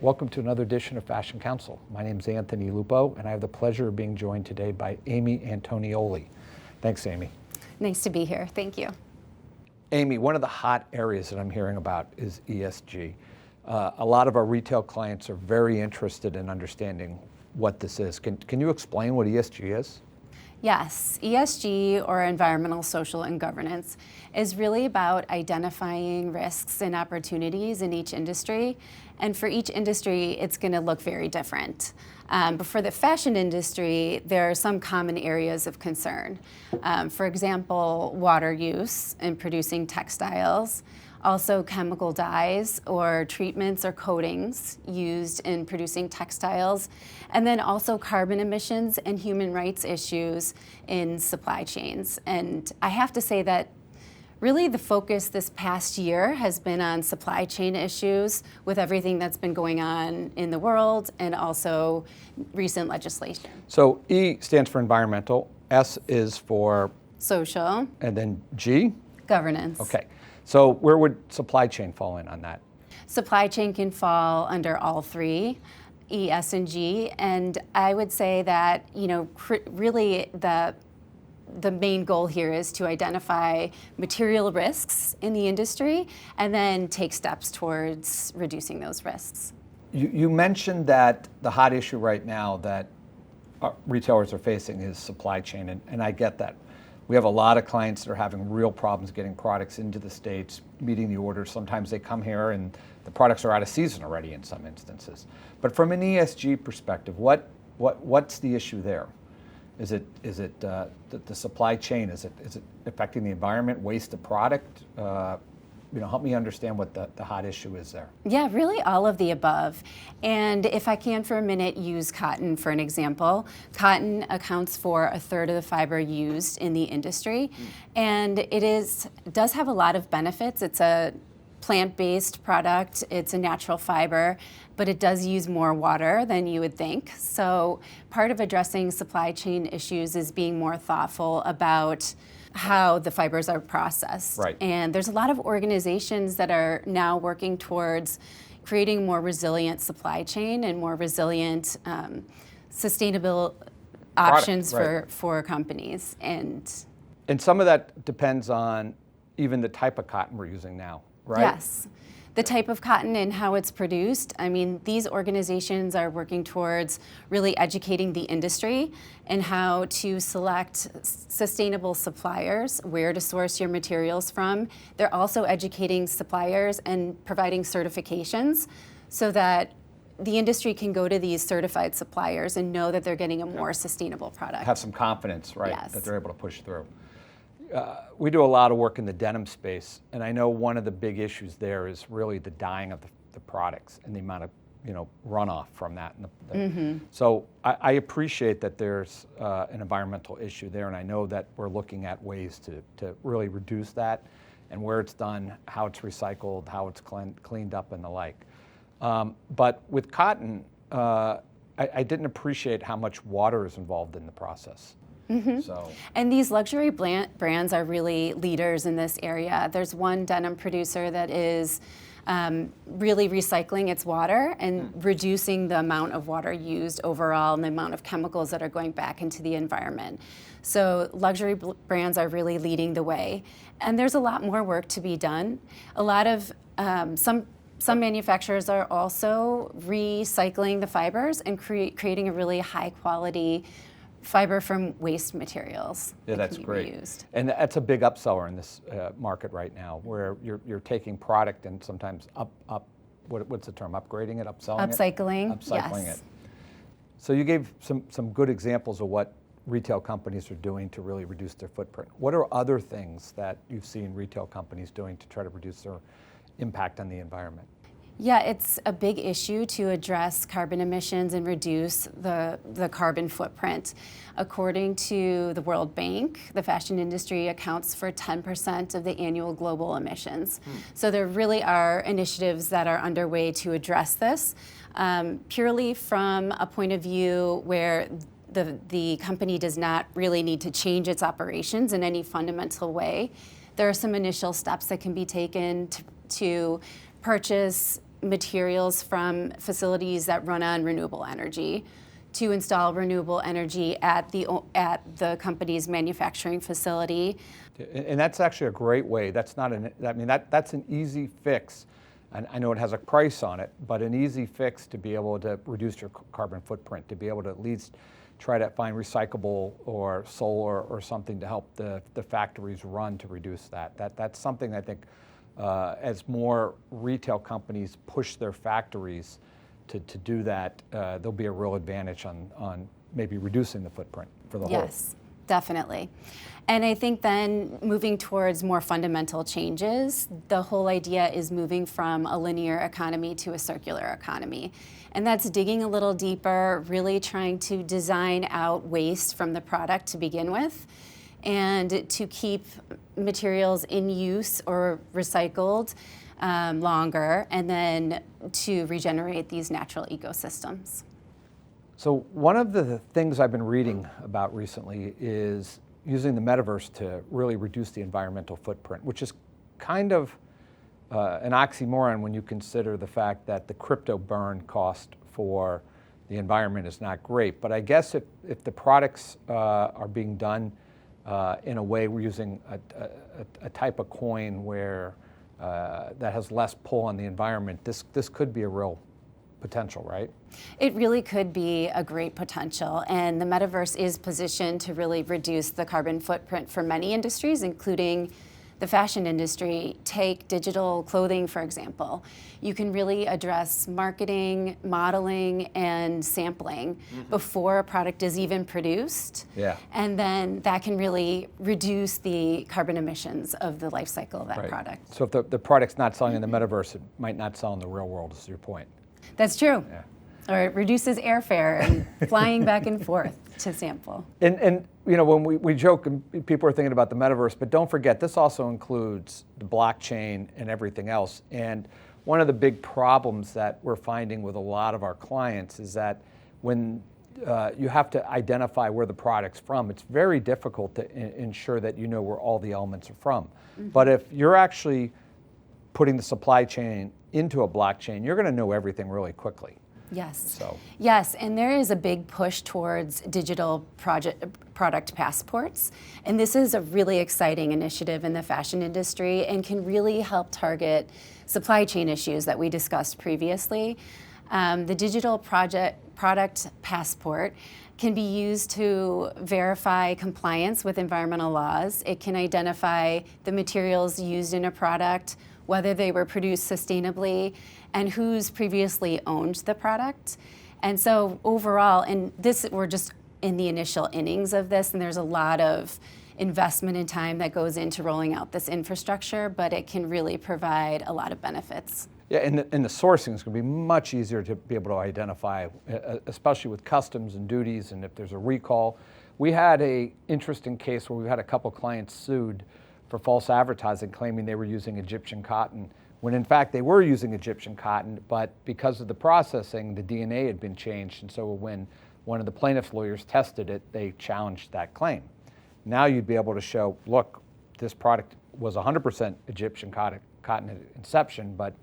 Welcome to another edition of Fashion Council. My name is Anthony Lupo, and I have the pleasure of being joined today by Amy Antoniolli. Thanks, Amy. Nice to be here. Thank you. Amy, one of the hot areas that I'm hearing about is ESG. A lot of our retail clients are very interested in understanding what this is. Can you explain what ESG is? Yes, ESG, or environmental, social, and governance, is really about identifying risks and opportunities in each industry. And for each industry, it's going to look very different. But for the fashion industry, there are some common areas of concern. For example, water use in producing textiles, also chemical dyes or treatments or coatings used in producing textiles, and then also carbon emissions and human rights issues in supply chains. And I have to say that really the focus this past year has been on supply chain issues with everything that's been going on in the world and also recent legislation. So E stands for environmental, S is for social, and then G? Governance. Okay. So where would supply chain fall in on that? Supply chain can fall under all three, E, S, and G. And I would say that, really the main goal here is to identify material risks in the industry and then take steps towards reducing those risks. You mentioned that the hot issue right now that retailers are facing is supply chain, and I get that. We have a lot of clients that are having real problems getting products into the States, meeting the orders. Sometimes they come here and the products are out of season already in some instances. But from an ESG perspective, what's the issue there? Is it the supply chain? Is it affecting the environment, waste of product? Help me understand what the hot issue is there. Yeah, really all of the above. And if I can for a minute use cotton for an example, cotton accounts for a third of the fiber used in the industry. And it does have a lot of benefits. It's a plant-based product, it's a natural fiber, but it does use more water than you would think. So part of addressing supply chain issues is being more thoughtful about how the fibers are processed. Right. And there's a lot of organizations that are now working towards creating more resilient supply chain and more resilient sustainable options for companies. And some of that depends on even the type of cotton we're using now, right? Yes. The type of cotton and how it's produced. I mean, these organizations are working towards really educating the industry and how to select sustainable suppliers, where to source your materials from. They're also educating suppliers and providing certifications so that the industry can go to these certified suppliers and know that they're getting a more sustainable product. Have some confidence, right, Yes. that they're able to push through. We do a lot of work in the denim space, and I know one of the big issues there is really the dyeing of the products and the amount of runoff from that. So I appreciate that there's an environmental issue there, and I know that we're looking at ways to really reduce that, and where it's done, how it's recycled, how it's cleaned up, and the like. But with cotton, I didn't appreciate how much water is involved in the process. So. And these luxury brands are really leaders in this area. There's one denim producer that is really recycling its water and reducing the amount of water used overall and the amount of chemicals that are going back into the environment. So luxury brands are really leading the way. And there's a lot more work to be done. A lot of some manufacturers are also recycling the fibers and creating a really high quality fiber from waste materials. Yeah, that's great. Reused. And that's a big upseller in this market right now, where you're taking product and sometimes what's the term? Upgrading it, upselling Upcycling. it? Upcycling yes. it. So you gave some good examples of what retail companies are doing to really reduce their footprint. What are other things that you've seen retail companies doing to try to reduce their impact on the environment? Yeah, it's a big issue to address carbon emissions and reduce the carbon footprint. According to the World Bank, the fashion industry accounts for 10% of the annual global emissions. So there really are initiatives that are underway to address this, purely from a point of view where the company does not really need to change its operations in any fundamental way. There are some initial steps that can be taken to purchase materials from facilities that run on renewable energy to install renewable energy at the company's manufacturing facility. And that's actually a great way. That's not that's an easy fix. And I know it has a price on it, but an easy fix to be able to reduce your carbon footprint, to be able to at least try to find recyclable or solar or something to help the factories run to reduce that. That's something I think as more retail companies push their factories to do that, there'll be a real advantage on maybe reducing the footprint for the whole. Yes, definitely. And I think then moving towards more fundamental changes, the whole idea is moving from a linear economy to a circular economy. And that's digging a little deeper, really trying to design out waste from the product to begin with, and to keep materials in use or recycled longer, and then to regenerate these natural ecosystems. So one of the things I've been reading about recently is using the metaverse to really reduce the environmental footprint, which is kind of an oxymoron when you consider the fact that the crypto burn cost for the environment is not great. But I guess if the products are being done in a way we're using a type of coin where that has less pull on the environment, this could be a real potential, right? It really could be a great potential, and the metaverse is positioned to really reduce the carbon footprint for many industries, including the fashion industry. Take digital clothing, for example. You can really address marketing, modeling, and sampling before a product is even produced. Yeah. And then that can really reduce the carbon emissions of the life cycle of that Right. product. So if the product's not selling in the metaverse, it might not sell in the real world, is your point. That's true. Yeah. Or it reduces airfare and flying back and forth to sample. And you know, when we joke and people are thinking about the metaverse, but don't forget, this also includes the blockchain and everything else. And one of the big problems that we're finding with a lot of our clients is that when you have to identify where the product's from, it's very difficult to ensure that you know where all the elements are from. But if you're actually putting the supply chain into a blockchain, you're going to know everything really quickly. Yes. So. Yes, and there is a big push towards digital product passports. And this is a really exciting initiative in the fashion industry and can really help target supply chain issues that we discussed previously. The digital product passport can be used to verify compliance with environmental laws. It can identify the materials used in a product, whether they were produced sustainably, and who's previously owned the product. And so overall, and this, we're just in the initial innings of this, and there's a lot of investment and time that goes into rolling out this infrastructure, but it can really provide a lot of benefits. Yeah, and the sourcing is going to be much easier to be able to identify, especially with customs and duties, and if there's a recall. We had an interesting case where we had a couple clients sued for false advertising, claiming they were using Egyptian cotton, when in fact they were using Egyptian cotton, but because of the processing, the DNA had been changed, and so when one of the plaintiff's lawyers tested it, they challenged that claim. Now you'd be able to show, look, this product was 100% Egyptian cotton at inception, but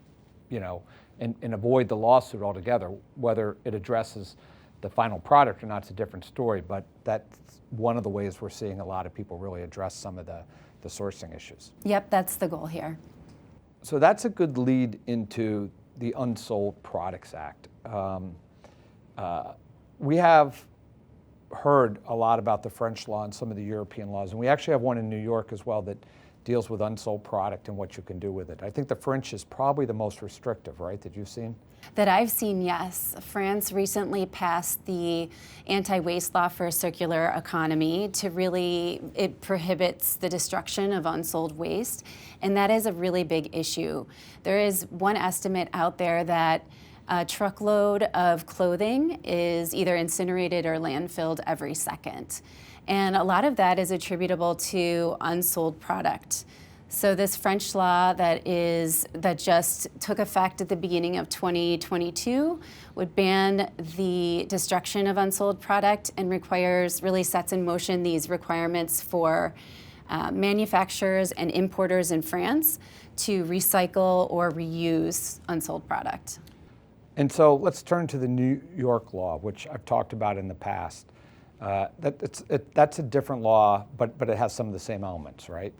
you know, and avoid the lawsuit altogether. Whether it addresses the final product or not, it's a different story, but that's one of the ways we're seeing a lot of people really address some of the sourcing issues. Yep, that's the goal here. So that's a good lead into the Unsold Products Act. We have heard a lot about the French law and some of the European laws, and we actually have one in New York as well that deals with unsold product and what you can do with it. I think the French is probably the most restrictive, right, that you've seen? That I've seen, yes. France recently passed the anti-waste law for a circular economy to really, it prohibits the destruction of unsold waste, and that is a really big issue. There is one estimate out there that a truckload of clothing is either incinerated or landfilled every second. And a lot of that is attributable to unsold product. So this French law that just took effect at the beginning of 2022 would ban the destruction of unsold product and really sets in motion these requirements for manufacturers and importers in France to recycle or reuse unsold product. And so let's turn to the New York law, which I've talked about in the past. That's a different law, but it has some of the same elements, right?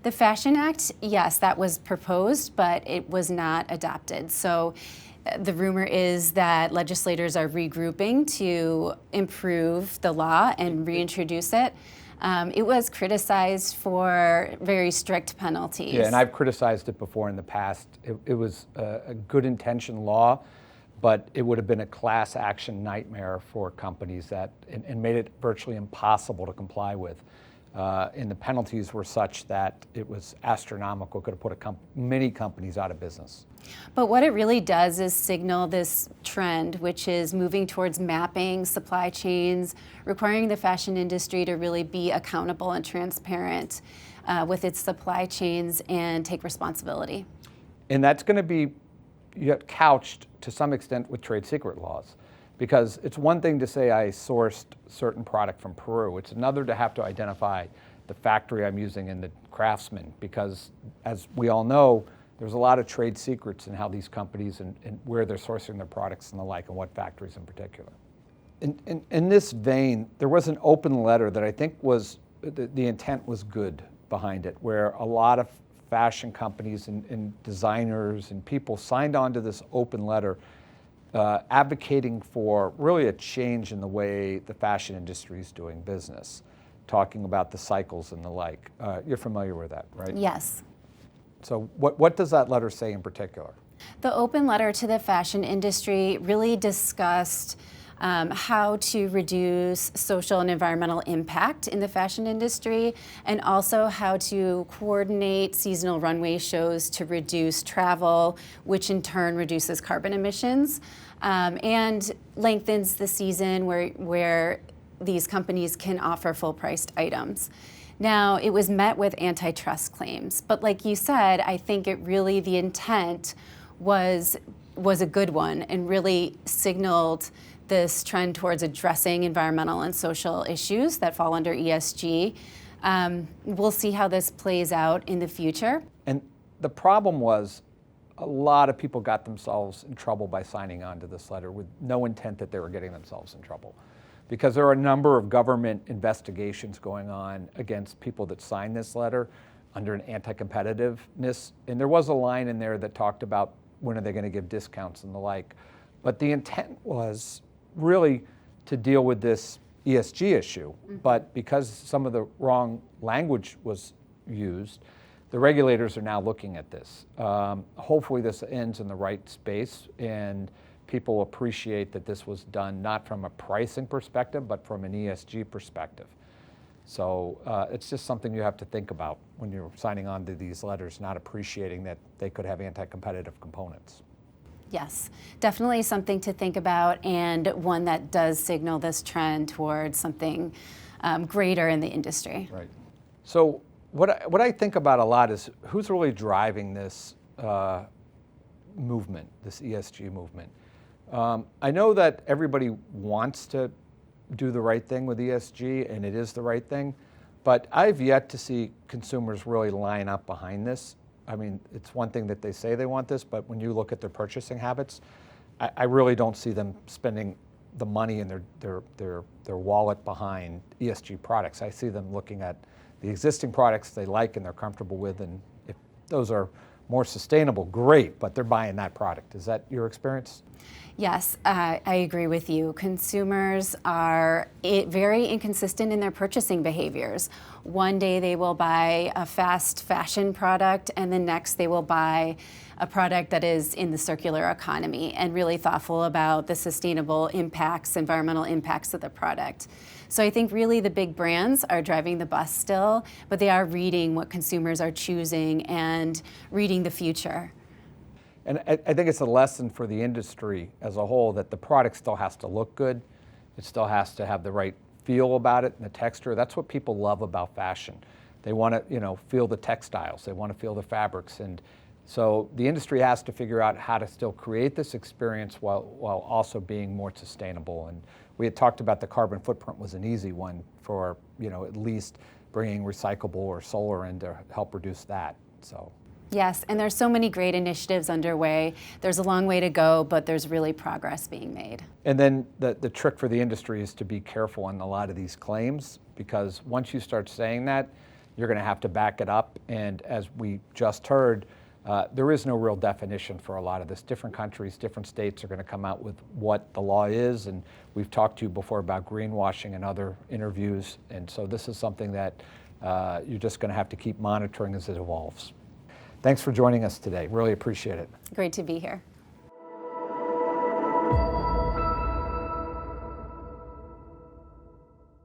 The Fashion Act, yes, that was proposed, but it was not adopted. So the rumor is that legislators are regrouping to improve the law and reintroduce it. It was criticized for very strict penalties. Yeah, and I've criticized it before in the past. It was a good intention law, but it would have been a class action nightmare for companies and made it virtually impossible to comply with. And the penalties were such that it was astronomical, could have put many companies out of business. But what it really does is signal this trend, which is moving towards mapping supply chains, requiring the fashion industry to really be accountable and transparent with its supply chains and take responsibility. And that's going to be couched to some extent with trade secret laws. Because it's one thing to say I sourced certain product from Peru. It's another to have to identify the factory I'm using and the craftsman. Because as we all know, there's a lot of trade secrets in how these companies and where they're sourcing their products and the like, and what factories in particular. In this vein, there was an open letter that I think was, the intent was good behind it, where a lot of fashion companies and designers and people signed on to this open letter advocating for really a change in the way the fashion industry is doing business, talking about the cycles and the like. You're familiar with that, right? Yes. So what does that letter say in particular? The open letter to the fashion industry really discussed how to reduce social and environmental impact in the fashion industry, and also how to coordinate seasonal runway shows to reduce travel, which in turn reduces carbon emissions, and lengthens the season where these companies can offer full-priced items. Now, it was met with antitrust claims, but like you said, I think the intent was a good one and really signaled this trend towards addressing environmental and social issues that fall under ESG. We'll see how this plays out in the future. And the problem was a lot of people got themselves in trouble by signing on to this letter with no intent that they were getting themselves in trouble. Because there are a number of government investigations going on against people that signed this letter under an anti-competitiveness. And there was a line in there that talked about when are they going to give discounts and the like. But the intent was really to deal with this ESG issue. Mm-hmm. But because some of the wrong language was used, the regulators are now looking at this. Hopefully this ends in the right space and people appreciate that this was done not from a pricing perspective, but from an ESG perspective. So it's just something you have to think about when you're signing on to these letters, not appreciating that they could have anti-competitive components. Yes, definitely something to think about, and one that does signal this trend towards something greater in the industry. Right. So what I think about a lot is who's really driving this movement, this ESG movement. I know that everybody wants to do the right thing with ESG, and it is the right thing, but I've yet to see consumers really line up behind this. I mean, it's one thing that they say they want this, but when you look at their purchasing habits, I really don't see them spending the money in their wallet behind ESG products. I see them looking at the existing products they like and they're comfortable with, and if those are more sustainable, great, but they're buying that product. Is that your experience? Yes, I agree with you. Consumers are very inconsistent in their purchasing behaviors. One day they will buy a fast fashion product, and the next they will buy a product that is in the circular economy and really thoughtful about the sustainable impacts, environmental impacts of the product. So I think really the big brands are driving the bus still, but they are reading what consumers are choosing and reading the future. And I think it's a lesson for the industry as a whole that the product still has to look good. It still has to have the right feel about it and the texture. That's what people love about fashion. They want to, feel the textiles. They want to feel the fabrics. And so the industry has to figure out how to still create this experience while also being more sustainable. And we had talked about the carbon footprint was an easy one for, at least bringing recyclable or solar in to help reduce that. So. Yes, and there's so many great initiatives underway. There's a long way to go, but there's really progress being made. And then the trick for the industry is to be careful on a lot of these claims, because once you start saying that, you're going to have to back it up. And as we just heard, there is no real definition for a lot of this. Different countries, different states are going to come out with what the law is. And we've talked to you before about greenwashing and other interviews. And so this is something that you're just going to have to keep monitoring as it evolves. Thanks for joining us today. Really appreciate it. Great to be here.